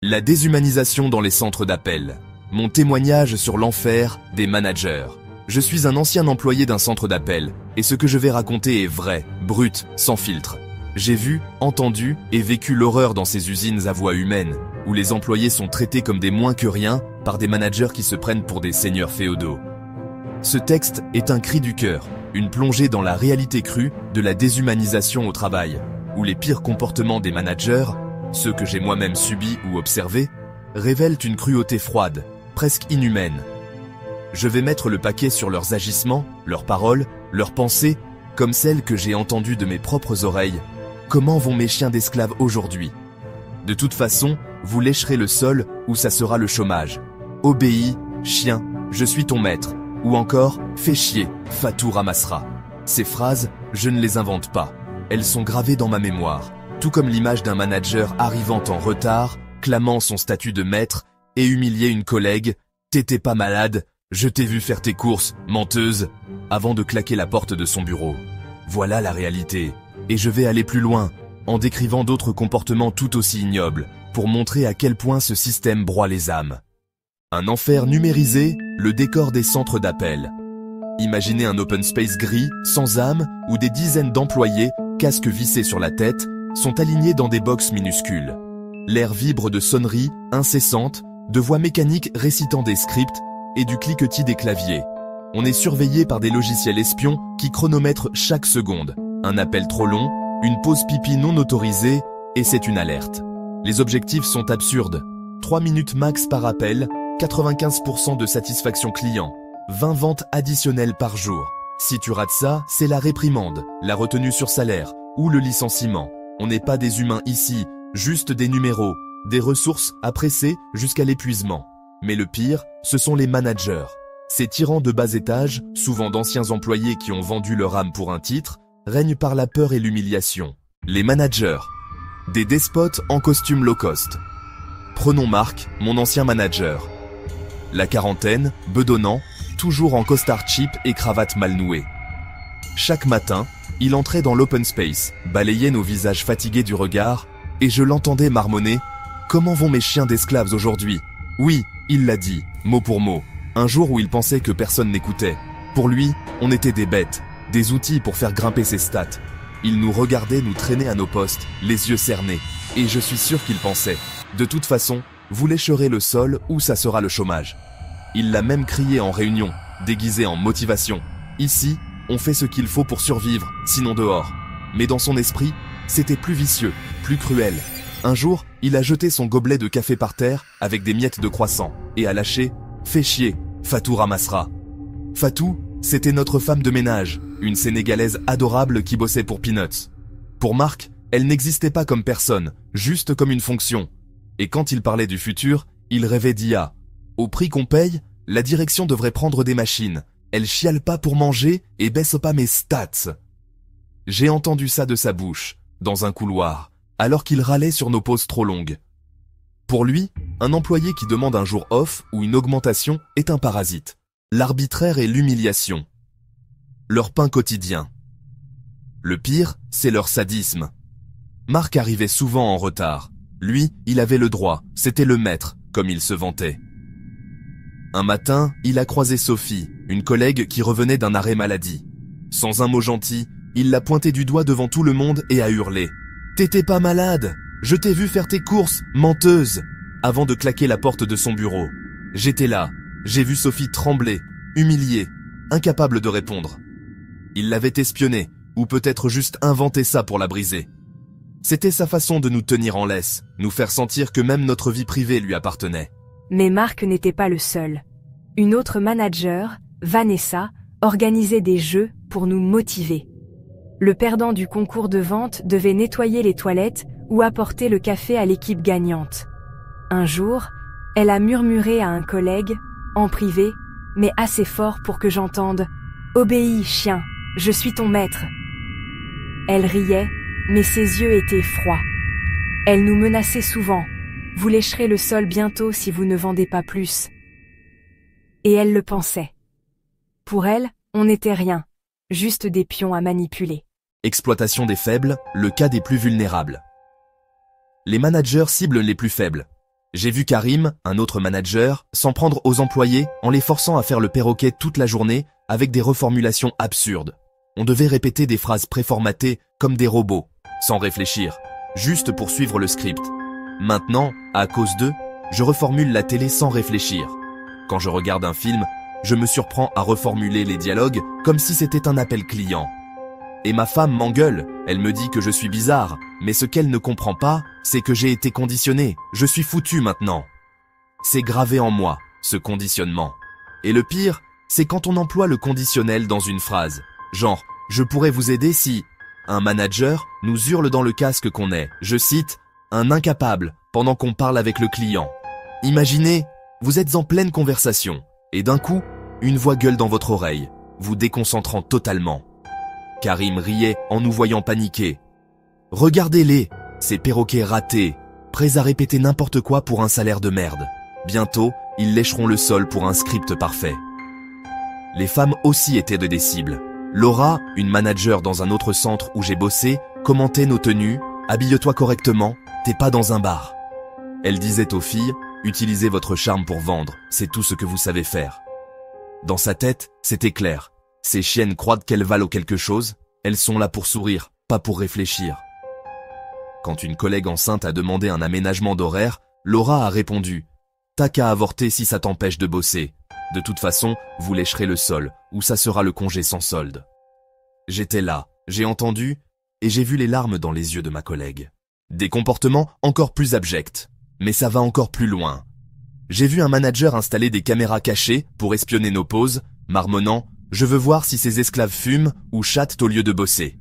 La déshumanisation dans les centres d'appel. Mon témoignage sur l'enfer des managers. Je suis un ancien employé d'un centre d'appel, et ce que je vais raconter est vrai, brut, sans filtre. J'ai vu, entendu et vécu l'horreur dans ces usines à voix humaine, où les employés sont traités comme des moins que rien par des managers qui se prennent pour des seigneurs féodaux. Ce texte est un cri du cœur, une plongée dans la réalité crue de la déshumanisation au travail, où les pires comportements des managers, ceux que j'ai moi-même subis ou observés, révèlent une cruauté froide, presque inhumaine. Je vais mettre le paquet sur leurs agissements, leurs paroles, leurs pensées, comme celles que j'ai entendues de mes propres oreilles. Comment vont mes chiens d'esclaves aujourd'hui? De toute façon, vous lécherez le sol ou ça sera le chômage. Obéis, chien, je suis ton maître. Ou encore, fais chier, Fatou ramassera. Ces phrases, je ne les invente pas. Elles sont gravées dans ma mémoire, tout comme l'image d'un manager arrivant en retard, clamant son statut de maître et humilier une collègue. T'étais pas malade, je t'ai vu faire tes courses, menteuse, avant de claquer la porte de son bureau. Voilà la réalité. Et je vais aller plus loin, en décrivant d'autres comportements tout aussi ignobles, pour montrer à quel point ce système broie les âmes. Un enfer numérisé, le décor des centres d'appel. Imaginez un open space gris, sans âme, où des dizaines d'employés, casques vissés sur la tête, sont alignés dans des boxes minuscules. L'air vibre de sonneries incessantes, de voix mécaniques récitant des scripts et du cliquetis des claviers. On est surveillé par des logiciels espions qui chronomètrent chaque seconde. Un appel trop long, une pause pipi non autorisée, et c'est une alerte. Les objectifs sont absurdes. 3 minutes max par appel, 95% de satisfaction client, 20 ventes additionnelles par jour. Si tu rates ça, c'est la réprimande, la retenue sur salaire ou le licenciement. On n'est pas des humains ici, juste des numéros, des ressources à presser jusqu'à l'épuisement. Mais le pire, ce sont les managers. Ces tyrans de bas étage, souvent d'anciens employés qui ont vendu leur âme pour un titre, règnent par la peur et l'humiliation. Les managers. Des despotes en costume low cost. Prenons Marc, mon ancien manager. La quarantaine, bedonnant, toujours en costard cheap et cravate mal nouée. Chaque matin, il entrait dans l'open space, balayait nos visages fatigués du regard, et je l'entendais marmonner « Comment vont mes chiens d'esclaves aujourd'hui ?» Oui, il l'a dit, mot pour mot, un jour où il pensait que personne n'écoutait. Pour lui, on était des bêtes, des outils pour faire grimper ses stats. Il nous regardait nous traîner à nos postes, les yeux cernés, et je suis sûr qu'il pensait « De toute façon, vous lécherez le sol ou ça sera le chômage. » Il l'a même crié en réunion, déguisé en motivation. Ici, on fait ce qu'il faut pour survivre, sinon dehors. Mais dans son esprit, c'était plus vicieux, plus cruel. Un jour, il a jeté son gobelet de café par terre avec des miettes de croissant et a lâché « Fais chier, Fatou ramassera ». Fatou, c'était notre femme de ménage, une Sénégalaise adorable qui bossait pour Peanuts. Pour Marc, elle n'existait pas comme personne, juste comme une fonction. Et quand il parlait du futur, il rêvait d'IA. Au prix qu'on paye, la direction devrait prendre des machines. Elle chiale pas pour manger et baisse pas mes stats. J'ai entendu ça de sa bouche, dans un couloir, alors qu'il râlait sur nos pauses trop longues. Pour lui, un employé qui demande un jour off ou une augmentation est un parasite. L'arbitraire et l'humiliation. Leur pain quotidien. Le pire, c'est leur sadisme. Marc arrivait souvent en retard. Lui, il avait le droit, c'était le maître, comme il se vantait. Un matin, il a croisé Sophie, une collègue qui revenait d'un arrêt maladie. Sans un mot gentil, il l'a pointée du doigt devant tout le monde et a hurlé « T'étais pas malade, je t'ai vu faire tes courses, menteuse !» avant de claquer la porte de son bureau. J'étais là, j'ai vu Sophie trembler, humiliée, incapable de répondre. Il l'avait espionnée, ou peut-être juste inventé ça pour la briser. C'était sa façon de nous tenir en laisse, nous faire sentir que même notre vie privée lui appartenait. Mais Marc n'était pas le seul. Une autre manager, Vanessa, organisait des jeux pour nous motiver. Le perdant du concours de vente devait nettoyer les toilettes ou apporter le café à l'équipe gagnante. Un jour, elle a murmuré à un collègue, en privé, mais assez fort pour que j'entende « Obéis, chien, je suis ton maître ». Elle riait, mais ses yeux étaient froids. Elle nous menaçait souvent. Vous lécherez le sol bientôt si vous ne vendez pas plus. Et elle le pensait. Pour elle, on n'était rien, juste des pions à manipuler. Exploitation des faibles, le cas des plus vulnérables. Les managers ciblent les plus faibles. J'ai vu Karim, un autre manager, s'en prendre aux employés en les forçant à faire le perroquet toute la journée avec des reformulations absurdes. On devait répéter des phrases préformatées comme des robots, sans réfléchir, juste pour suivre le script. Maintenant, à cause d'eux, je reformule la télé sans réfléchir. Quand je regarde un film, je me surprends à reformuler les dialogues comme si c'était un appel client. Et ma femme m'engueule, elle me dit que je suis bizarre, mais ce qu'elle ne comprend pas, c'est que j'ai été conditionné, je suis foutu maintenant. C'est gravé en moi, ce conditionnement. Et le pire, c'est quand on emploie le conditionnel dans une phrase. Genre, je pourrais vous aider si... Un manager nous hurle dans le casque qu'on est, je cite, un incapable, pendant qu'on parle avec le client. Imaginez, vous êtes en pleine conversation, et d'un coup, une voix gueule dans votre oreille, vous déconcentrant totalement. Karim riait en nous voyant paniquer. Regardez-les, ces perroquets ratés, prêts à répéter n'importe quoi pour un salaire de merde. Bientôt, ils lécheront le sol pour un script parfait. Les femmes aussi étaient des cibles. Laura, une manager dans un autre centre où j'ai bossé, commentait nos tenues, habille-toi correctement, t'es pas dans un bar. Elle disait aux filles, utilisez votre charme pour vendre, c'est tout ce que vous savez faire. Dans sa tête, c'était clair. Ces chiennes croient qu'elles valent quelque chose, elles sont là pour sourire, pas pour réfléchir. Quand une collègue enceinte a demandé un aménagement d'horaire, Laura a répondu « T'as qu'à avorter si ça t'empêche de bosser. De toute façon, vous lécherez le sol, ou ça sera le congé sans solde. » J'étais là, j'ai entendu, et j'ai vu les larmes dans les yeux de ma collègue. Des comportements encore plus abjects, mais ça va encore plus loin. J'ai vu un manager installer des caméras cachées pour espionner nos pauses, marmonnant « Je veux voir si ces esclaves fument ou chattent au lieu de bosser. »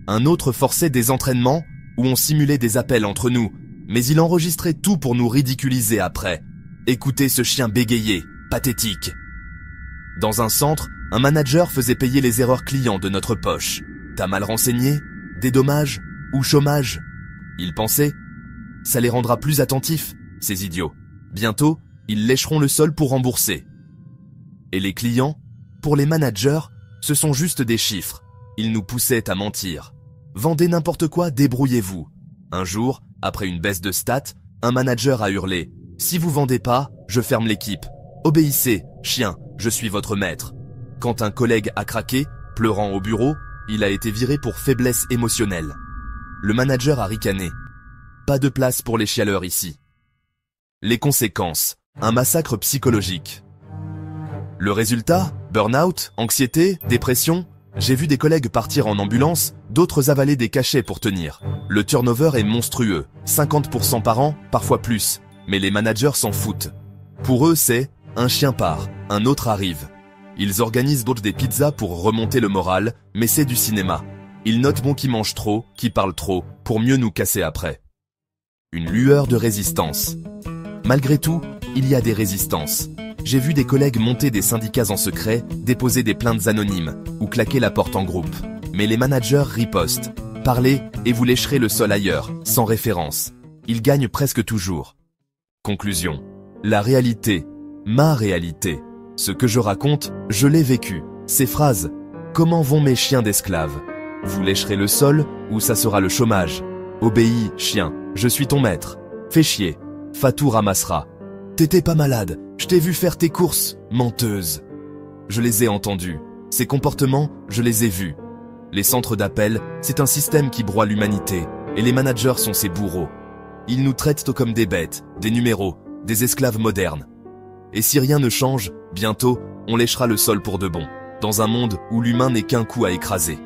Un autre forçait des entraînements où on simulait des appels entre nous, mais il enregistrait tout pour nous ridiculiser après. Écoutez ce chien bégayer, pathétique. Dans un centre, un manager faisait payer les erreurs clients de notre poche. T'as mal renseigné? Dédommage? Ou chômage? Il pensait, ça les rendra plus attentifs, ces idiots. Bientôt, ils lécheront le sol pour rembourser. Et les clients? Pour les managers, ce sont juste des chiffres. Ils nous poussaient à mentir. Vendez n'importe quoi, débrouillez-vous. Un jour, après une baisse de stats, un manager a hurlé « Si vous vendez pas, je ferme l'équipe. Obéissez, chien, je suis votre maître. » Quand un collègue a craqué, pleurant au bureau, il a été viré pour faiblesse émotionnelle. Le manager a ricané. Pas de place pour les chialeurs ici. Les conséquences, un massacre psychologique. Le résultat, burn-out, anxiété, dépression. J'ai vu des collègues partir en ambulance, d'autres avaler des cachets pour tenir. Le turnover est monstrueux, 50% par an, parfois plus, mais les managers s'en foutent. Pour eux, c'est un chien part, un autre arrive. Ils organisent d'autres des pizzas pour remonter le moral, mais c'est du cinéma. Ils notent bon qui mange trop, qui parle trop, pour mieux nous casser après. Une lueur de résistance. Malgré tout, il y a des résistances. J'ai vu des collègues monter des syndicats en secret, déposer des plaintes anonymes ou claquer la porte en groupe. Mais les managers ripostent. Parlez et vous lécherez le sol ailleurs, sans référence. Ils gagnent presque toujours. Conclusion. La réalité, ma réalité. Ce que je raconte, je l'ai vécu. Ces phrases. Comment vont mes chiens d'esclaves? Vous lécherez le sol ou ça sera le chômage? Obéis, chien, je suis ton maître. Fais chier. Fatou ramassera. T'étais pas malade, je t'ai vu faire tes courses, menteuse. Je les ai entendus. Ces comportements, je les ai vus. Les centres d'appel, c'est un système qui broie l'humanité, et les managers sont ses bourreaux. Ils nous traitent comme des bêtes, des numéros, des esclaves modernes. Et si rien ne change, bientôt, on léchera le sol pour de bon, dans un monde où l'humain n'est qu'un coup à écraser.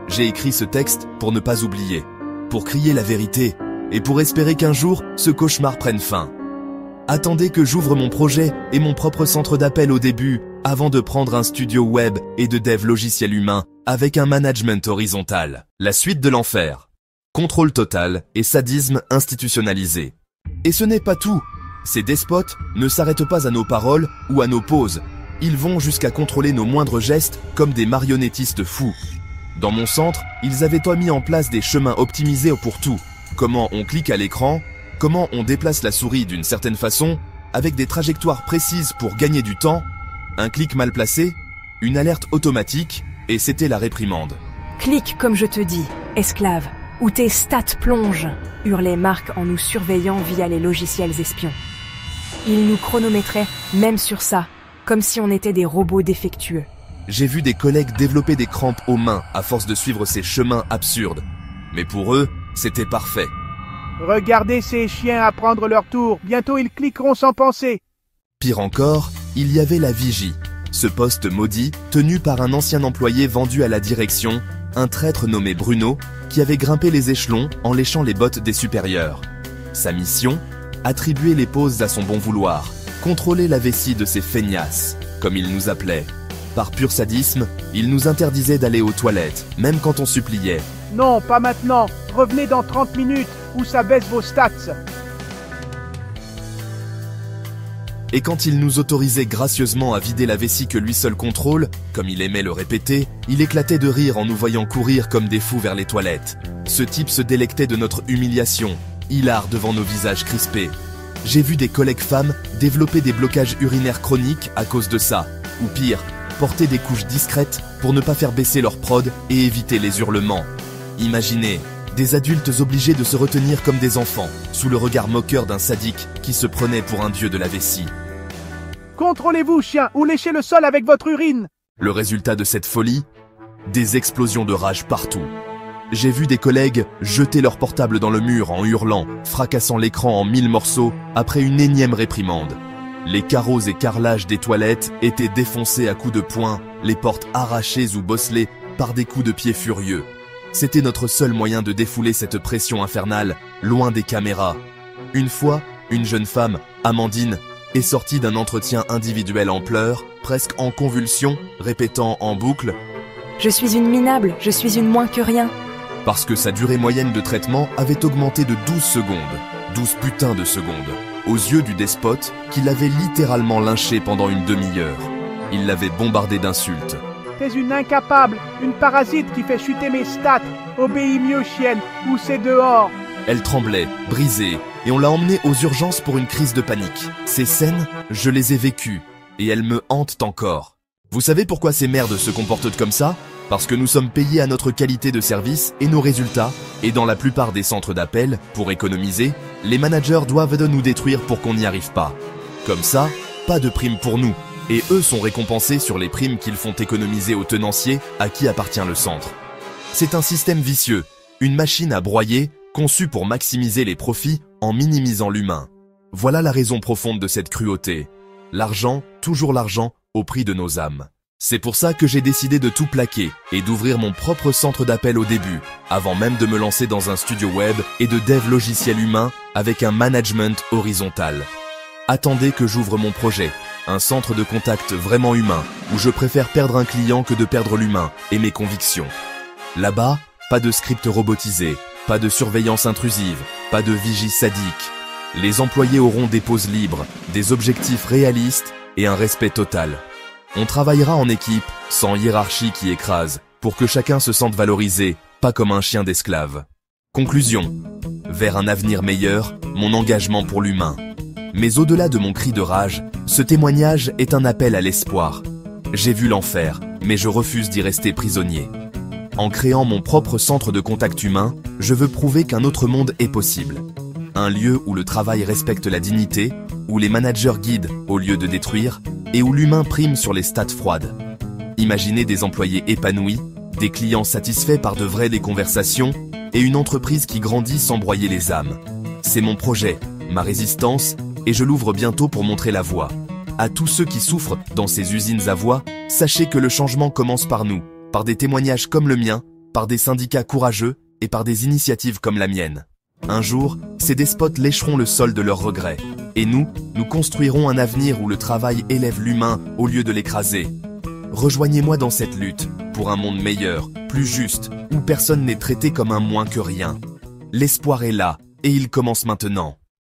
J'ai écrit ce texte pour ne pas oublier, pour crier la vérité, et pour espérer qu'un jour, ce cauchemar prenne fin. Attendez que j'ouvre mon projet et mon propre centre d'appel au début, avant de prendre un studio web et de dev logiciel humain avec un management horizontal. La suite de l'enfer. Contrôle total et sadisme institutionnalisé. Et ce n'est pas tout. Ces despotes ne s'arrêtent pas à nos paroles ou à nos pauses. Ils vont jusqu'à contrôler nos moindres gestes comme des marionnettistes fous. Dans mon centre, ils avaient mis en place des chemins optimisés pour tout. Comment on clique à l'écran, comment on déplace la souris d'une certaine façon, avec des trajectoires précises pour gagner du temps, un clic mal placé, une alerte automatique, et c'était la réprimande. Clique comme je te dis, esclave, Où tes stats plongent, hurlait Marc en nous surveillant via les logiciels espions. Il nous chronométrait même sur ça, comme si on était des robots défectueux. J'ai vu des collègues développer des crampes aux mains à force de suivre ces chemins absurdes. Mais pour eux, c'était parfait. Regardez ces chiens à prendre leur tour, bientôt ils cliqueront sans penser. Pire encore, il y avait la vigie, ce poste maudit tenu par un ancien employé vendu à la direction, un traître nommé Bruno, qui avait grimpé les échelons en léchant les bottes des supérieurs. Sa mission, attribuer les pauses à son bon vouloir, contrôler la vessie de ces feignasses, comme il nous appelait. Par pur sadisme, il nous interdisait d'aller aux toilettes, même quand on suppliait. Non, pas maintenant, revenez dans 30 minutes, ou ça baisse vos stats. Et quand il nous autorisait gracieusement à vider la vessie que lui seul contrôle, comme il aimait le répéter, il éclatait de rire en nous voyant courir comme des fous vers les toilettes. Ce type se délectait de notre humiliation, hilar devant nos visages crispés. J'ai vu des collègues femmes développer des blocages urinaires chroniques à cause de ça, ou pire, porter des couches discrètes pour ne pas faire baisser leur prod et éviter les hurlements. Imaginez, des adultes obligés de se retenir comme des enfants, sous le regard moqueur d'un sadique qui se prenait pour un dieu de la vessie. Contrôlez-vous, chien, ou léchez le sol avec votre urine. Le résultat de cette folie? Des explosions de rage partout. J'ai vu des collègues jeter leur portable dans le mur en hurlant, fracassant l'écran en 1000 morceaux après une énième réprimande. Les carreaux et carrelages des toilettes étaient défoncés à coups de poing, les portes arrachées ou bosselées par des coups de pied furieux. C'était notre seul moyen de défouler cette pression infernale, loin des caméras. Une fois, une jeune femme, Amandine, est sortie d'un entretien individuel en pleurs, presque en convulsions, répétant en boucle « Je suis une minable, je suis une moins que rien ». Parce que sa durée moyenne de traitement avait augmenté de 12 secondes. 12 putains de secondes. Aux yeux du despote, qui l'avait littéralement lynché pendant une demi-heure. Il l'avait bombardé d'insultes. T'es une incapable, une parasite qui fait chuter mes stats. Obéis mieux, chienne, ou c'est dehors. Elle tremblait, brisée, et on l'a emmenée aux urgences pour une crise de panique. Ces scènes, je les ai vécues, et elles me hantent encore. Vous savez pourquoi ces merdes se comportent comme ça? Parce que nous sommes payés à notre qualité de service et nos résultats, et dans la plupart des centres d'appel, pour économiser, les managers doivent nous détruire pour qu'on n'y arrive pas. Comme ça, pas de prime pour nous, et eux sont récompensés sur les primes qu'ils font économiser aux tenanciers à qui appartient le centre. C'est un système vicieux, une machine à broyer, conçue pour maximiser les profits en minimisant l'humain. Voilà la raison profonde de cette cruauté. L'argent, toujours l'argent, au prix de nos âmes. C'est pour ça que j'ai décidé de tout plaquer et d'ouvrir mon propre centre d'appel au début, avant même de me lancer dans un studio web et de dev logiciel humain avec un management horizontal. Attendez que j'ouvre mon projet, un centre de contact vraiment humain, où je préfère perdre un client que de perdre l'humain et mes convictions. Là-bas, pas de script robotisé, pas de surveillance intrusive, pas de vigie sadique. Les employés auront des pauses libres, des objectifs réalistes et un respect total. On travaillera en équipe, sans hiérarchie qui écrase, pour que chacun se sente valorisé, pas comme un chien d'esclave. Conclusion. Vers un avenir meilleur, mon engagement pour l'humain. Mais au-delà de mon cri de rage, ce témoignage est un appel à l'espoir. J'ai vu l'enfer, mais je refuse d'y rester prisonnier. En créant mon propre centre de contact humain, je veux prouver qu'un autre monde est possible. Un lieu où le travail respecte la dignité, où les managers guident au lieu de détruire, et où l'humain prime sur les stats froides. Imaginez des employés épanouis, des clients satisfaits par de vraies conversations, et une entreprise qui grandit sans broyer les âmes. C'est mon projet, ma résistance, et je l'ouvre bientôt pour montrer la voie. À tous ceux qui souffrent dans ces usines à voix, sachez que le changement commence par nous, par des témoignages comme le mien, par des syndicats courageux et par des initiatives comme la mienne. Un jour, ces despotes lécheront le sol de leurs regrets. Et nous construirons un avenir où le travail élève l'humain au lieu de l'écraser. Rejoignez-moi dans cette lutte pour un monde meilleur, plus juste, où personne n'est traité comme un moins que rien. L'espoir est là, et il commence maintenant.